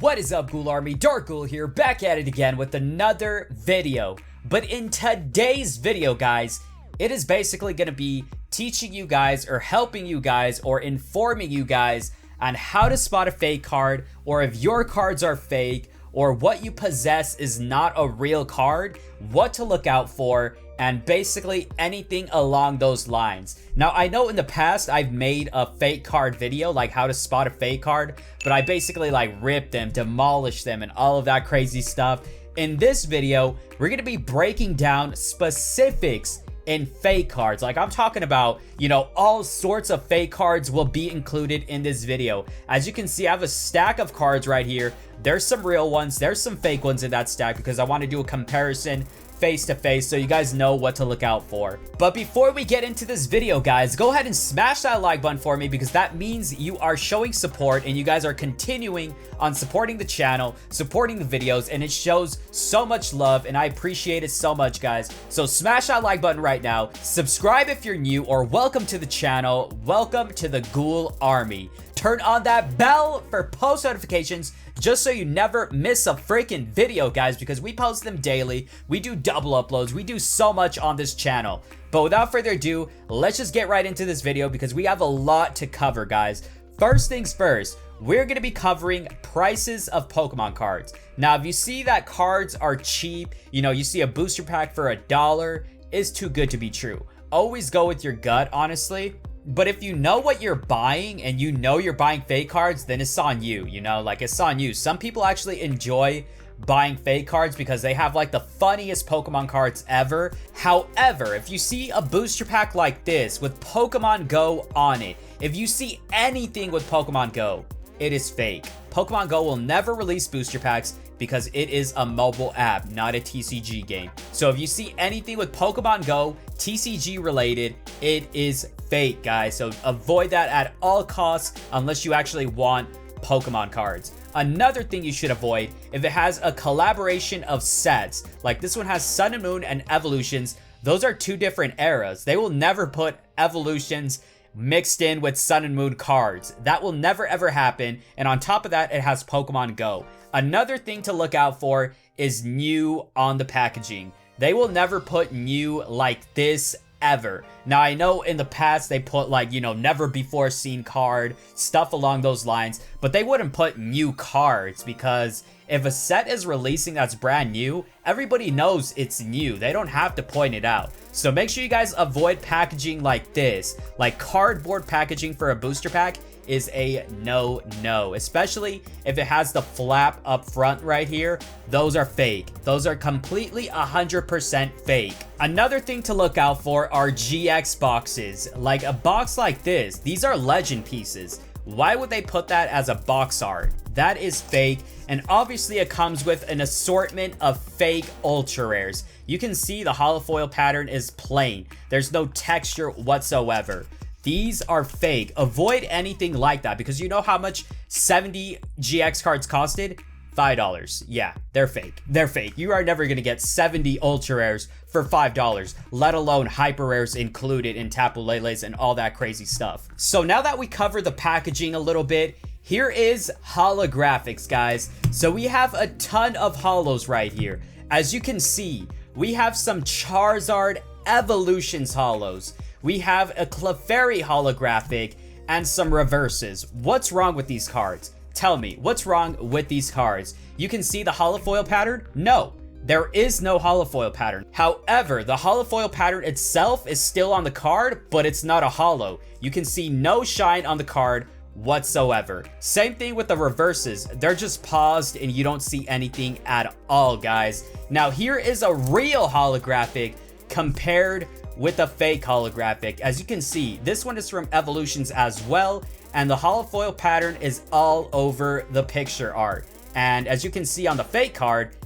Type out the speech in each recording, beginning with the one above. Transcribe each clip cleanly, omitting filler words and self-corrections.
What is up, Ghoul Army? Dark Ghoul here, back at it again with another video. But in today's video, guys, it is basically going to be teaching you guys or helping you guys or informing you guys on how to spot a fake card, or if your cards are fake or what you possess is not a real card, what to look out for, and basically anything along those lines. Now, I know in the past I've made a fake card video, like how to spot a fake card, but I basically like ripped them, demolished them, and all of that crazy stuff. In this video, we're gonna be breaking down specifics in fake cards. Like, I'm talking about, you know, all sorts of fake cards will be included in this video. As you can see, I have a stack of cards right here. There's some real ones, there's some fake ones in that stack because I want to do a comparison face to face so you guys know what to look out for. But before we get into this video, guys, go ahead and smash that like button for me, because that means you are showing support and you guys are continuing on supporting the channel, supporting the videos, and it shows so much love and I appreciate it so much, guys. So smash that like button right now, subscribe if you're new, or welcome to the channel, welcome to the Ghoul Army. Turn on that bell for post notifications just so you never miss a freaking video, guys, because we post them daily. We do double uploads. We do so much on this channel. But without further ado, let's just get right into this video because we have a lot to cover, guys. First things first, we're going to be covering prices of Pokemon cards. Now, if you see that cards are cheap, you know, you see a booster pack for $1 is too good to be true. Always go with your gut, honestly. But if you know what you're buying and you know you're buying fake cards, then it's on you, you know, like it's on you. Some people actually enjoy buying fake cards because they have like the funniest Pokemon cards ever. However, if you see a booster pack like this with Pokemon Go on it, if you see anything with Pokemon Go, it is fake. Pokemon Go will never release booster packs because it is a mobile app, not a TCG game. So if you see anything with Pokemon Go, TCG related, it is fake, guys. So avoid that at all costs unless you actually want Pokemon cards. Another thing you should avoid, if it has a collaboration of sets, like this one has Sun and Moon and Evolutions, those are two different eras. They will never put Evolutions mixed in with Sun and Moon cards. That will never ever happen. And on top of that, it has Pokemon Go. Another thing to look out for is new on the packaging. They will never put new like this ever. Now, I know in the past they put like, you know, never before seen card, stuff along those lines, but they wouldn't put new cards because if a set is releasing that's brand new, everybody knows it's new. They don't have to point it out. So make sure you guys avoid packaging like this. Like cardboard packaging for a booster pack is a no, especially if it has the flap up front right here. Those are fake. Those are completely 100% fake. Another thing to look out for are GX boxes. Like a box like this, these are legend pieces. Why would they put that as a box art? That is fake, and obviously it comes with an assortment of fake ultra rares. You can see the holofoil pattern is plain. There's no texture whatsoever. These are fake. Avoid anything like that because you know how much 70 GX cards costed? $5. Yeah, they're fake. They're fake. You are never going to get 70 ultra rares for $5, let alone hyper rares included in Tapu Leles and all that crazy stuff. So now that we cover the packaging a little bit, here is holographics, guys. So we have a ton of holos right here. As you can see, we have some Charizard Evolutions holos. We have a Clefairy holographic and some reverses. What's wrong with these cards? Tell me, what's wrong with these cards? You can see the holofoil pattern? No, there is no holofoil pattern. However, the holofoil pattern itself is still on the card, but it's not a holo. You can see no shine on the card whatsoever. Same thing with the reverses. They're just paused and you don't see anything at all, guys. Now here is a real holographic compared with a fake holographic. As you can see, this one is from Evolutions as well, and the holofoil pattern is all over the picture art. And as you can see on the fake card,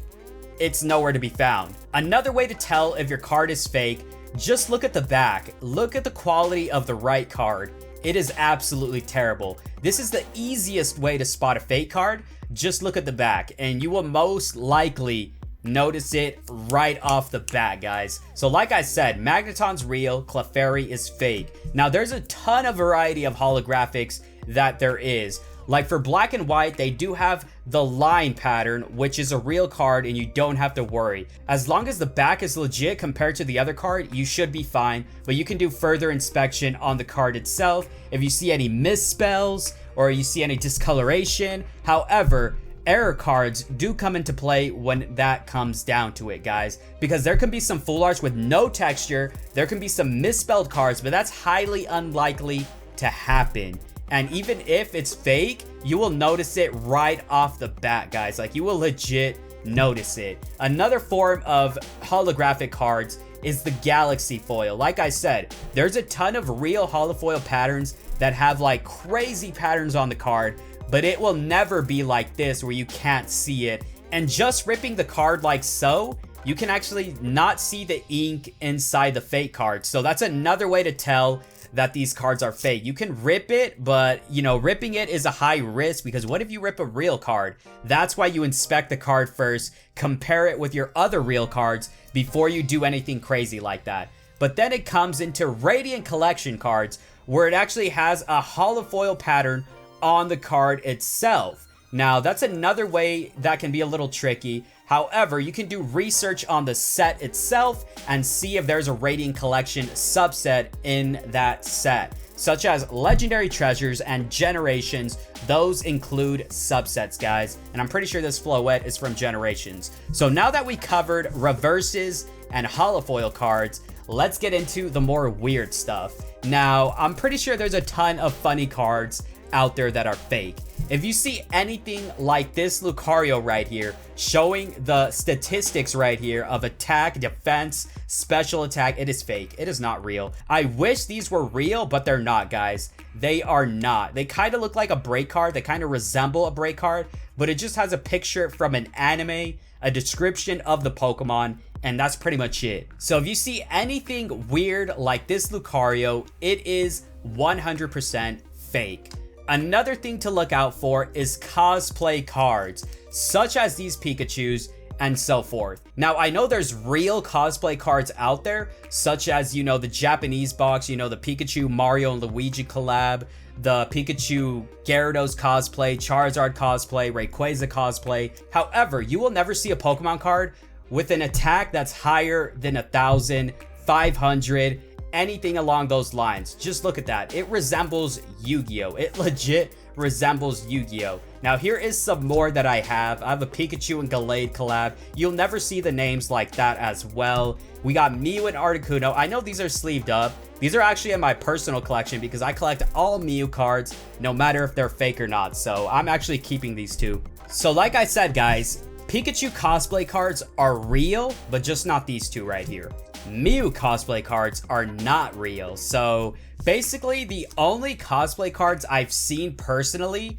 it's nowhere to be found. Another way to tell if your card is fake, just look at the back. Look at the quality of the right card. It is absolutely terrible. This is the easiest way to spot a fake card. Just look at the back and you will most likely notice it right off the bat, guys. So like I said, Magneton's real, Clefairy is fake. Now there's a ton of variety of holographics that there is. Like for black and white, they do have the line pattern, which is a real card and you don't have to worry. As long as the back is legit compared to the other card, you should be fine, but you can do further inspection on the card itself if you see any misspells or you see any discoloration. However, error cards do come into play when that comes down to it, guys, because there can be some full arts with no texture, there can be some misspelled cards, but that's highly unlikely to happen. And even if it's fake, you will notice it right off the bat, guys. Like, you will legit notice it. Another form of holographic cards is the Galaxy foil. Like I said, there's a ton of real holofoil patterns that have like crazy patterns on the card, but it will never be like this where you can't see it. And just ripping the card like so, you can actually not see the ink inside the fake card. So that's another way to tell that these cards are fake. You can rip it, but you know, ripping it is a high risk because what if you rip a real card? That's why you inspect the card first, compare it with your other real cards before you do anything crazy like that. But then it comes into Radiant Collection cards where it actually has a holofoil pattern on the card itself. Now, that's another way that can be a little tricky. However, you can do research on the set itself and see if there's a Radiant Collection subset in that set, such as Legendary Treasures and Generations. Those include subsets, guys, and I'm pretty sure this Floette is from Generations. So now that we covered reverses and holofoil cards, let's get into the more weird stuff. Now, I'm pretty sure there's a ton of funny cards out there that are fake. If you see anything like this Lucario right here, showing the statistics right here of attack, defense, special attack, it is fake. It is not real. I wish these were real, but they're not, guys. They are not. They kind of look like a break card. They kind of resemble a break card, but it just has a picture from an anime, a description of the Pokemon, and that's pretty much it. So if you see anything weird like this Lucario, it is 100% fake. Another thing to look out for is cosplay cards, such as these Pikachus and so forth. Now, I know there's real cosplay cards out there, such as, you know, the Japanese box, you know, the Pikachu Mario and Luigi collab, the Pikachu Gyarados cosplay, Charizard cosplay, Rayquaza cosplay. However, you will never see a Pokemon card with an attack that's higher than 1,000, 500, anything along those lines. Just look at that. It resembles Yu-Gi-Oh! It legit resembles Yu-Gi-Oh! Now, here is some more that I have. I have a Pikachu and Gallade collab. You'll never see the names like that as well. We got Mew and Articuno. I know these are sleeved up. These are actually in my personal collection because I collect all Mew cards, no matter if they're fake or not. So I'm actually keeping these two. So like I said, guys, Pikachu cosplay cards are real, but just not these two right here. Mew cosplay cards are not real. So basically the only cosplay cards I've seen personally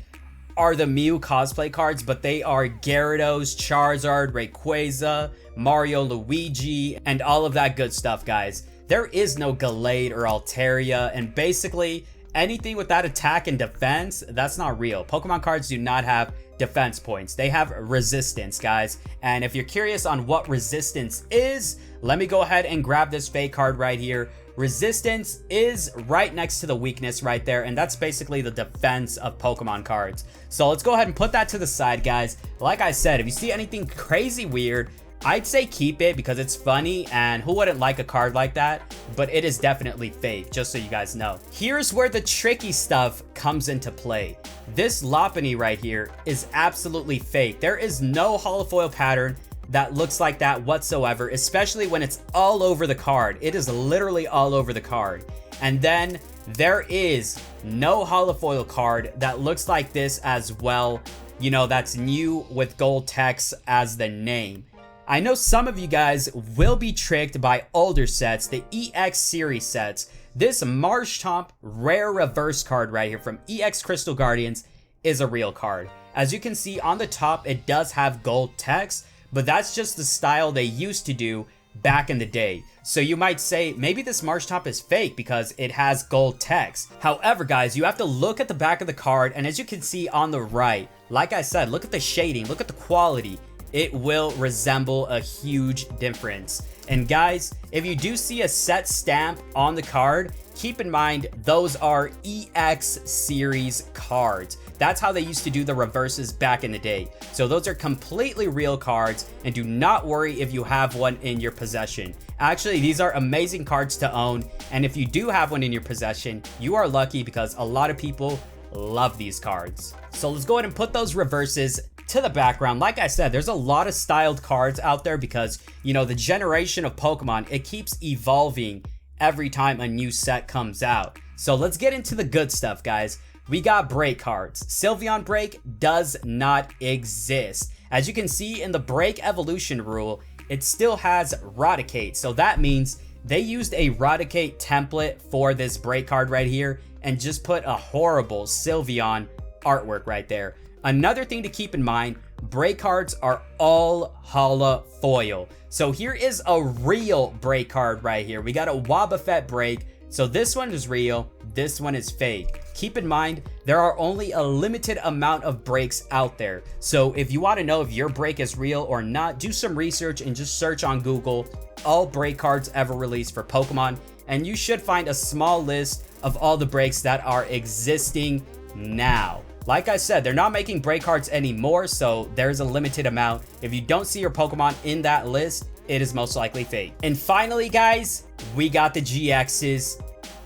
are the Mew cosplay cards, but they are Gyarados, Charizard, Rayquaza, Mario, Luigi, and all of that good stuff, guys. There is no Gallade or Altaria, and basically anything with that attack and defense, that's not real. Pokemon cards do not have defense points. They have resistance, guys. And if you're curious on what resistance is, let me go ahead and grab this fake card right here. Resistance is right next to the weakness right there, and that's basically the defense of Pokemon cards. So let's go ahead and put that to the side, guys. Like I said, if you see anything crazy weird, I'd say keep it because it's funny, and who wouldn't like a card like that? But it is definitely fake, just so you guys know. Here's where the tricky stuff comes into play. This Lopunny right here is absolutely fake. There is no holofoil pattern that looks like that whatsoever, especially when it's all over the card. It is literally all over the card. And then there is no holofoil card that looks like this as well. You know, that's new with gold text as the name. I know some of you guys will be tricked by older sets, the EX series sets. This Marshtomp rare reverse card right here from EX Crystal Guardians is a real card. As you can see on the top, it does have gold text, but that's just the style they used to do back in the day. So you might say maybe this Marshtomp is fake because it has gold text. However, guys, you have to look at the back of the card, and as you can see on the right, like I said, look at the shading, look at the quality. It will resemble a huge difference. And guys, if you do see a set stamp on the card, keep in mind those are EX series cards. That's how they used to do the reverses back in the day. So those are completely real cards, and do not worry if you have one in your possession. Actually, these are amazing cards to own, and if you do have one in your possession, you are lucky because a lot of people love these cards. So let's go ahead and put those reverses to the background. Like I said, there's a lot of styled cards out there because, you know, the generation of Pokemon, it keeps evolving every time a new set comes out. So let's get into the good stuff, guys. We got break cards. Sylveon Break does not exist. As you can see in the break evolution rule, it still has Raticate. So that means they used a Raticate template for this break card right here and just put a horrible Sylveon artwork right there. Another thing to keep in mind, break cards are all holo foil. So here is a real break card right here. We got a Wobbuffet break. So this one is real, this one is fake. Keep in mind, there are only a limited amount of breaks out there. So if you want to know if your break is real or not, do some research and just search on Google all break cards ever released for Pokemon, and you should find a small list of all the breaks that are existing now. Like I said, they're not making break cards anymore, so there's a limited amount. If you don't see your Pokemon in that list, it is most likely fake. And finally, guys, we got the GXs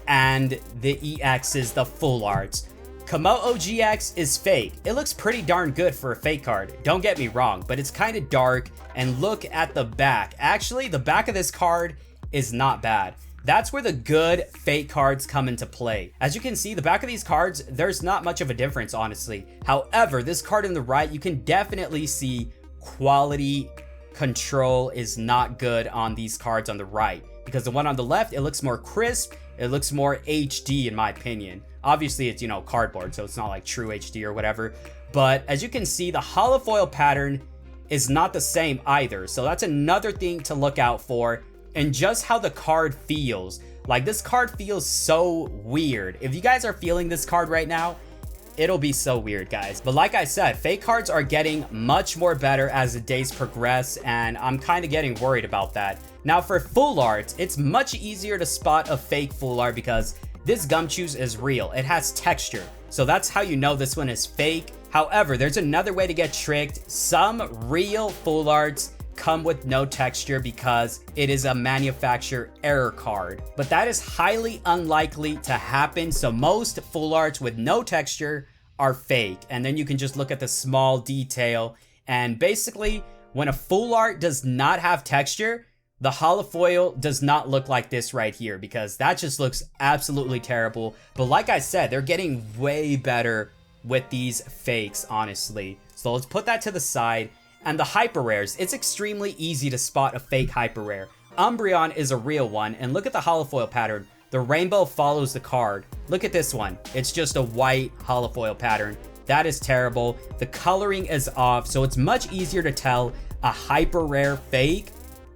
and the EXs, the full arts. Komodo GX is fake. It looks pretty darn good for a fake card. Don't get me wrong, but it's kind of dark. And look at the back. Actually, the back of this card is not bad. That's where the good fake cards come into play. As you can see, the back of these cards, there's not much of a difference, honestly. However, this card on the right, you can definitely see quality control is not good on these cards on the right, because the one on the left, it looks more crisp, it looks more HD in my opinion. Obviously it's, you know, cardboard, so it's not like true HD or whatever, but as you can see, the holofoil pattern is not the same either, so that's another thing to look out for. And just how the card feels, like this card feels so weird. If you guys are feeling this card right now, it'll be so weird, guys. But like I said, fake cards are getting much more better as the days progress, and I'm kind of getting worried about that. Now for full art, it's much easier to spot a fake full art because this Gumshoos is real. It has texture, so that's how you know this one is fake. However, there's another way to get tricked. Some real full arts come with no texture because it is a manufacturer error card, but that is highly unlikely to happen. So most full arts with no texture are fake, and then you can just look at the small detail, and basically when a full art does not have texture, the holofoil does not look like this right here, because that just looks absolutely terrible. But like I said, they're getting way better with these fakes, honestly. So let's put that to the side. And the hyper rares, it's extremely easy to spot a fake hyper rare. Umbreon is a real one, and look at the holofoil pattern. The rainbow follows the card. Look at this one. It's just a white holofoil pattern. That is terrible. The coloring is off, so it's much easier to tell a hyper rare fake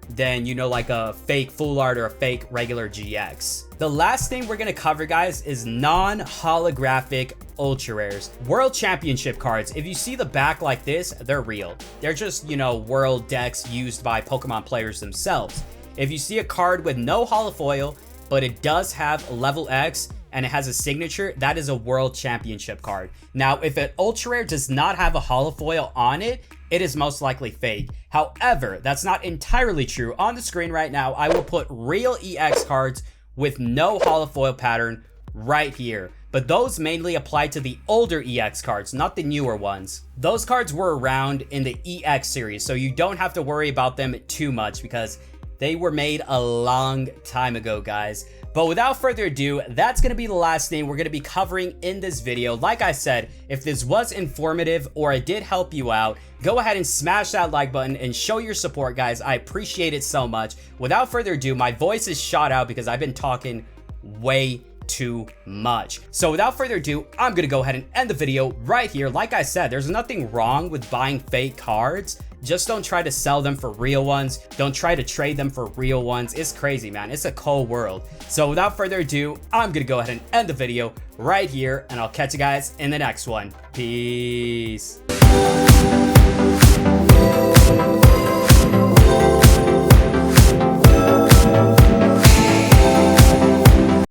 than, you know, like a fake full art or a fake regular GX. The last thing we're gonna cover, guys, is non-holographic ultra rares. World championship cards, if you see the back like this, they're real. They're just, you know, world decks used by Pokemon players themselves. If you see a card with no holofoil, but it does have level X and it has a signature, that is a world championship card. Now, if an ultra rare does not have a holofoil on it, it is most likely fake. However, that's not entirely true. On the screen right now, I will put real EX cards with no holofoil pattern right here. But those mainly apply to the older EX cards, not the newer ones. Those cards were around in the EX series, so you don't have to worry about them too much because they were made a long time ago, guys. But without further ado, that's going to be the last thing we're going to be covering in this video. Like I said, if this was informative or it did help you out, go ahead and smash that like button and show your support, guys. I appreciate it so much. Without further ado, my voice is shot out because I've been talking way too much. So without further ado, I'm gonna go ahead and end the video right here. Like I said, there's nothing wrong with buying fake cards. Just don't try to sell them for real ones. Don't try to trade them for real ones. It's crazy, man. It's a cold world. So without further ado, I'm gonna go ahead and end the video right here, and I'll catch you guys in the next one. Peace.